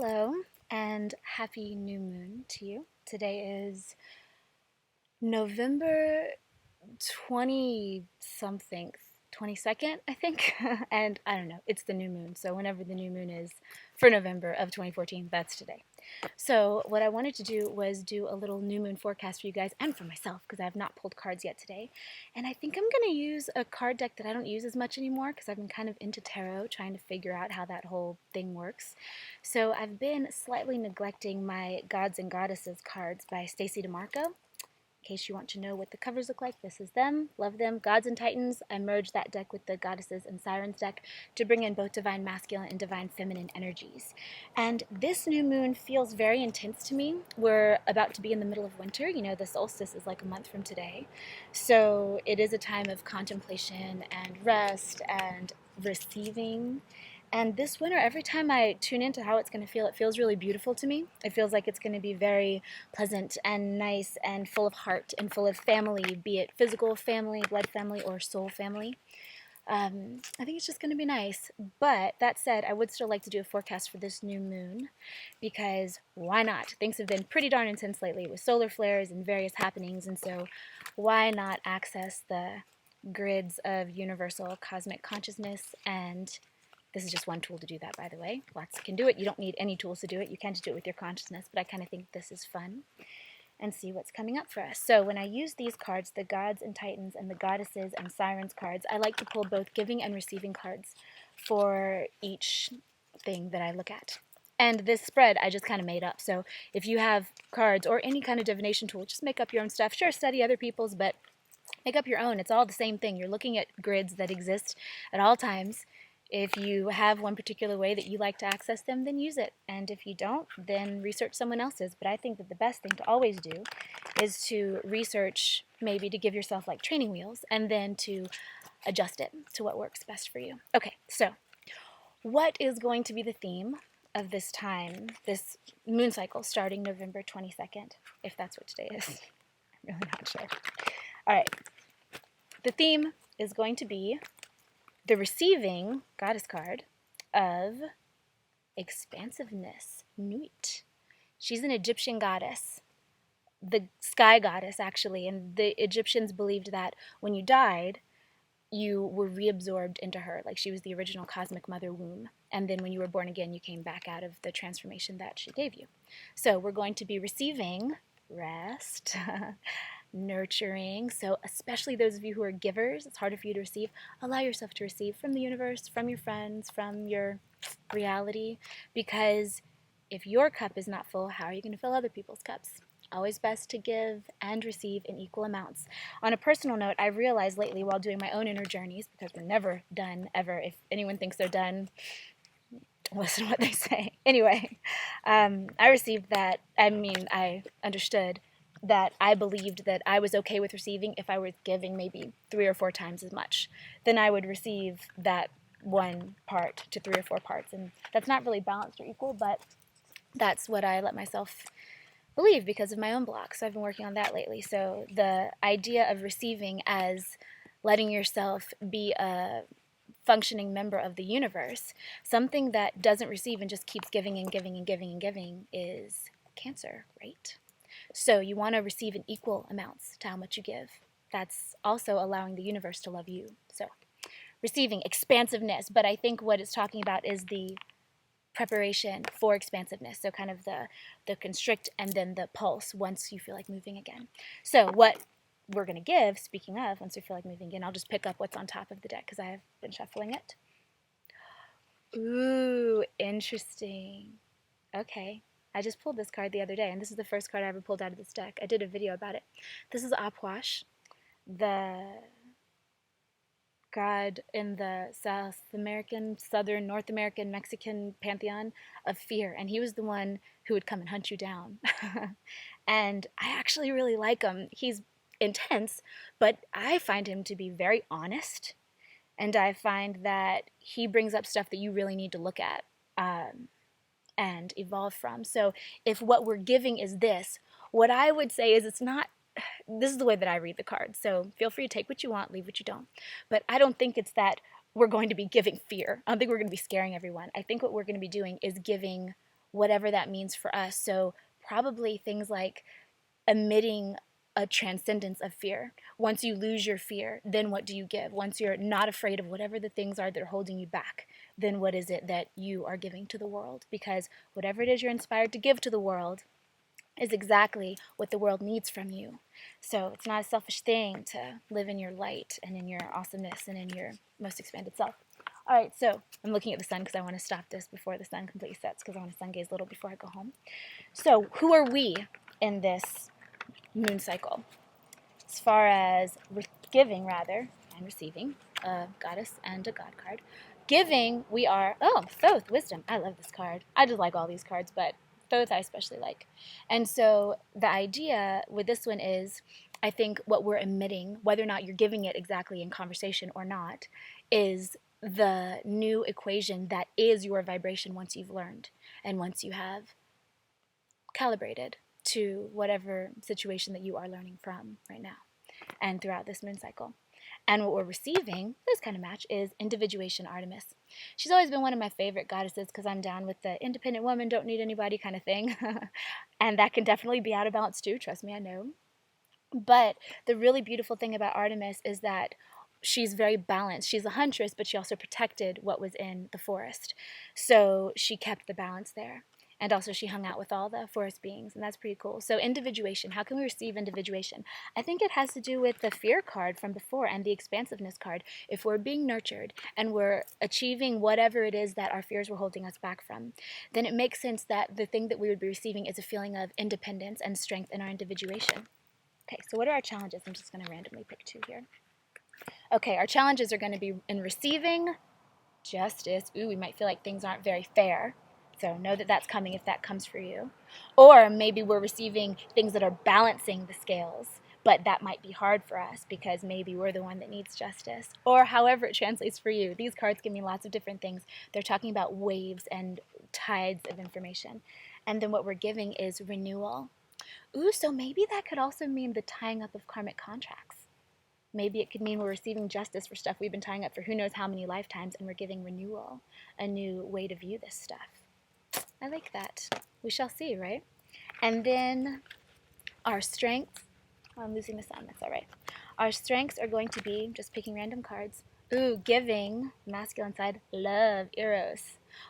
Hello and happy new moon to you. Today is November 20 something, 22nd, I think. And I don't know, it's the new moon. So whenever the new moon is for November of 2014, that's today. So what I wanted to do was do a little new moon forecast for you guys and for myself because I have not pulled cards yet today. And I think I'm going to use a card deck that I don't use as much anymore because I've been kind of into tarot, trying to figure out how that whole thing works. So I've been slightly neglecting my Gods and Goddesses cards by Stacy Demarco. In case you want to know what the covers look like, this is them. Love them. Gods and Titans. I merged that deck with the Goddesses and Sirens deck to bring in both divine masculine and divine feminine energies. And this new moon feels very intense to me. We're about to be in the middle of winter. You know, the solstice is like a month from today. So it is a time of contemplation and rest and receiving. And this winter, every time I tune into how it's going to feel, it feels really beautiful to me. It feels like it's going to be very pleasant and nice and full of heart and full of family, be it physical family, blood family, or soul family. I think it's just going to be nice. But that said, I would still like to do a forecast for this new moon because why not? Things have been pretty darn intense lately with solar flares and various happenings, and so why not access the grids of universal cosmic consciousness? And this is just one tool to do that, by the way. Lots can do it. You don't need any tools to do it. You can just do it with your consciousness, but I kind of think this is fun. And see what's coming up for us. So when I use these cards, the Gods and Titans and the Goddesses and Sirens cards, I like to pull both giving and receiving cards for each thing that I look at. And this spread I just kind of made up. So if you have cards or any kind of divination tool, just make up your own stuff. Sure, study other people's, but make up your own. It's all the same thing. You're looking at grids that exist at all times. If you have one particular way that you like to access them, then use it. And if you don't, then research someone else's. But I think that the best thing to always do is to research, maybe to give yourself like training wheels, and then to adjust it to what works best for you. Okay, so what is going to be the theme of this time, this moon cycle starting November 22nd, if that's what today is? I'm really not sure. All right, the theme is going to be the receiving goddess card of expansiveness, Nuit. She's an Egyptian goddess, the sky goddess actually, and the Egyptians believed that when you died, you were reabsorbed into her, like she was the original cosmic mother womb. And then when you were born again, you came back out of the transformation that she gave you. So we're going to be receiving rest, nurturing. So especially those of you who are givers, it's harder for you to receive. Allow yourself to receive from the universe, from your friends, from your reality, because if your cup is not full, how are you going to fill other people's cups? Always best to give and receive in equal amounts. On a personal note, I've realized lately while doing my own inner journeys, because we're never done ever. If anyone thinks they're done, listen to what they say. Anyway, I received that. I understood that I believed that I was okay with receiving if I was giving maybe 3 or 4 times as much. Then I would receive that one part to 3 or 4 parts. And that's not really balanced or equal, but that's what I let myself believe because of my own blocks. So I've been working on that lately. So the idea of receiving as letting yourself be a functioning member of the universe, something that doesn't receive and just keeps giving and giving and giving and giving is Cancer, right? So you want to receive in equal amounts to how much you give. That's also allowing the universe to love you. So receiving expansiveness, but I think what it's talking about is the preparation for expansiveness. So kind of the constrict and then the pulse once you feel like moving again. So what we're going to give, speaking of, once we feel like moving again, I'll just pick up what's on top of the deck because I have been shuffling it. Ooh, interesting. Okay. I just pulled this card the other day, and this is the first card I ever pulled out of this deck. I did a video about it. This is Apwash, the god in the South American, Southern, North American, Mexican pantheon of fear, and he was the one who would come and hunt you down. And I actually really like him. He's intense, but I find him to be very honest, and I find that he brings up stuff that you really need to look at. And evolve from. So if what we're giving is this, what I would say is it's not, this is the way that I read the cards. So feel free to take what you want, leave what you don't. But I don't think it's that we're going to be giving fear. I don't think we're going to be scaring everyone. I think what we're going to be doing is giving whatever that means for us. So probably things like emitting a transcendence of fear. Once you lose your fear, then what do you give? Once you're not afraid of whatever the things are that are holding you back, then what is it that you are giving to the world? Because whatever it is you're inspired to give to the world is exactly what the world needs from you. So it's not a selfish thing to live in your light and in your awesomeness and in your most expanded self. All right, so I'm looking at the sun because I want to stop this before the sun completely sets because I want to sun gaze a little before I go home. So who are we in this moon cycle? As far as giving, rather, and receiving, a goddess and a god card. Giving, we are, Thoth, wisdom. I love this card. I just like all these cards, but Thoth I especially like. And so the idea with this one is, I think what we're emitting, whether or not you're giving it exactly in conversation or not, is the new equation that is your vibration once you've learned and once you have calibrated to whatever situation that you are learning from right now and throughout this moon cycle. And what we're receiving, this kind of match, is individuation Artemis. She's always been one of my favorite goddesses because I'm down with the independent woman, don't need anybody kind of thing. And that can definitely be out of balance too, trust me, I know. But the really beautiful thing about Artemis is that she's very balanced. She's a huntress, but she also protected what was in the forest. So she kept the balance there. And also she hung out with all the forest beings, and that's pretty cool. So individuation, how can we receive individuation? I think it has to do with the fear card from before and the expansiveness card. If we're being nurtured and we're achieving whatever it is that our fears were holding us back from, then it makes sense that the thing that we would be receiving is a feeling of independence and strength in our individuation. Okay, so what are our challenges? I'm just going to randomly pick two here. Okay, our challenges are going to be in receiving justice. Ooh, we might feel like things aren't very fair. So know that that's coming if that comes for you. Or maybe we're receiving things that are balancing the scales, but that might be hard for us because maybe we're the one that needs justice. Or however it translates for you. These cards give me lots of different things. They're talking about waves and tides of information. And then what we're giving is renewal. Ooh, so maybe that could also mean the tying up of karmic contracts. Maybe it could mean we're receiving justice for stuff we've been tying up for who knows how many lifetimes, and we're giving renewal, a new way to view this stuff. I like that. We shall see, right? And then our strengths. Oh, I'm losing the sun. That's all right. Our strengths are going to be, just picking random cards. Ooh, giving, masculine side, love, eros.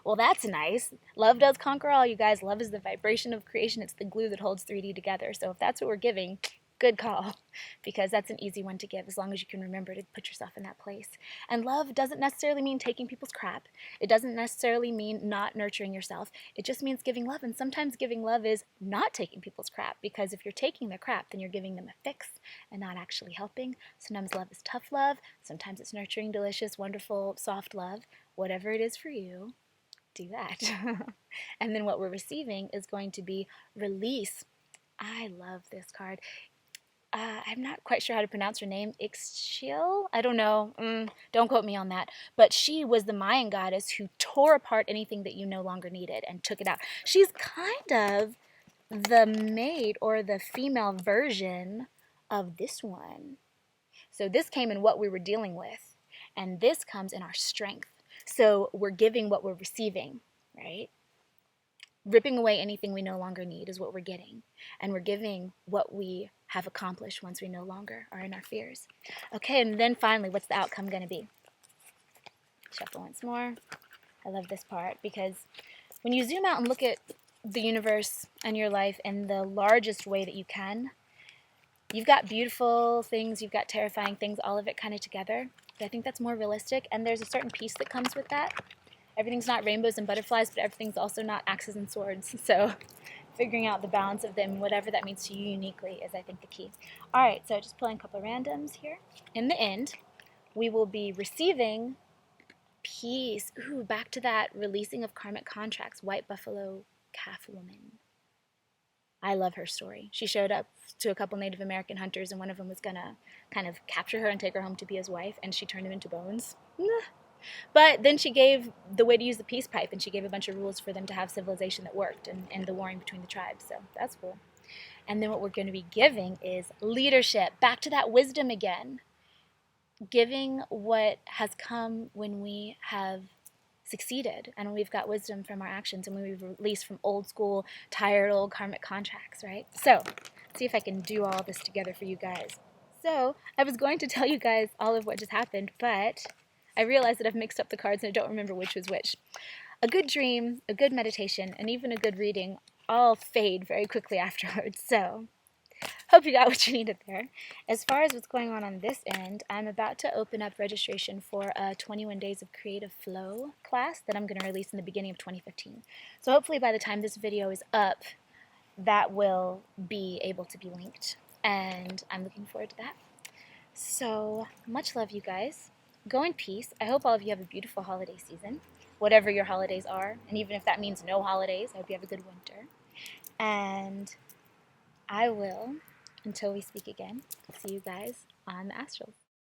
Well, that's nice. Love does conquer all, you guys. Love is the vibration of creation. It's the glue that holds 3D together. So if that's what we're giving, good call, because that's an easy one to give as long as you can remember to put yourself in that place. And love doesn't necessarily mean taking people's crap. It doesn't necessarily mean not nurturing yourself. It just means giving love, and sometimes giving love is not taking people's crap, because if you're taking their crap, then you're giving them a fix and not actually helping. Sometimes love is tough love. Sometimes it's nurturing, delicious, wonderful, soft love. Whatever it is for you, do that. And then what we're receiving is going to be release. I love this card. I'm not quite sure how to pronounce her name. Ixchil? I don't know. Don't quote me on that. But she was the Mayan goddess who tore apart anything that you no longer needed and took it out. She's kind of the maid or the female version of this one. So this came in what we were dealing with, and this comes in our strength. So we're giving what we're receiving, right? Ripping away anything we no longer need is what we're getting. And we're giving what we have accomplished once we no longer are in our fears. Okay, and then finally, what's the outcome going to be? Shuffle once more. I love this part because when you zoom out and look at the universe and your life in the largest way that you can, you've got beautiful things, you've got terrifying things, all of it kind of together. But I think that's more realistic, and there's a certain peace that comes with that. Everything's not rainbows and butterflies, but everything's also not axes and swords. So figuring out the balance of them, whatever that means to you uniquely, is, I think, the key. All right, so just pulling a couple of randoms here. In the end, we will be receiving peace. Ooh, back to that releasing of karmic contracts, white buffalo calf woman. I love her story. She showed up to a couple Native American hunters, and one of them was going to kind of capture her and take her home to be his wife, and she turned him into bones. But then she gave the way to use the peace pipe, and she gave a bunch of rules for them to have civilization that worked and the warring between the tribes. So that's cool. And then what we're going to be giving is leadership. Back to that wisdom again. Giving what has come when we have succeeded, and when we've got wisdom from our actions, and when we've released from old school, tired old karmic contracts, right? So, let's see if I can do all this together for you guys. So, I was going to tell you guys all of what just happened, but I realized that I've mixed up the cards and I don't remember which was which. A good dream, a good meditation, and even a good reading all fade very quickly afterwards, so hope you got what you needed there. As far as what's going on this end, I'm about to open up registration for a 21 Days of Creative Flow class that I'm going to release in the beginning of 2015. So hopefully by the time this video is up, that will be able to be linked, and I'm looking forward to that. So much love, you guys. Go in peace. I hope all of you have a beautiful holiday season, whatever your holidays are, and even if that means no holidays, I hope you have a good winter. And I will, until we speak again, see you guys on the astrals.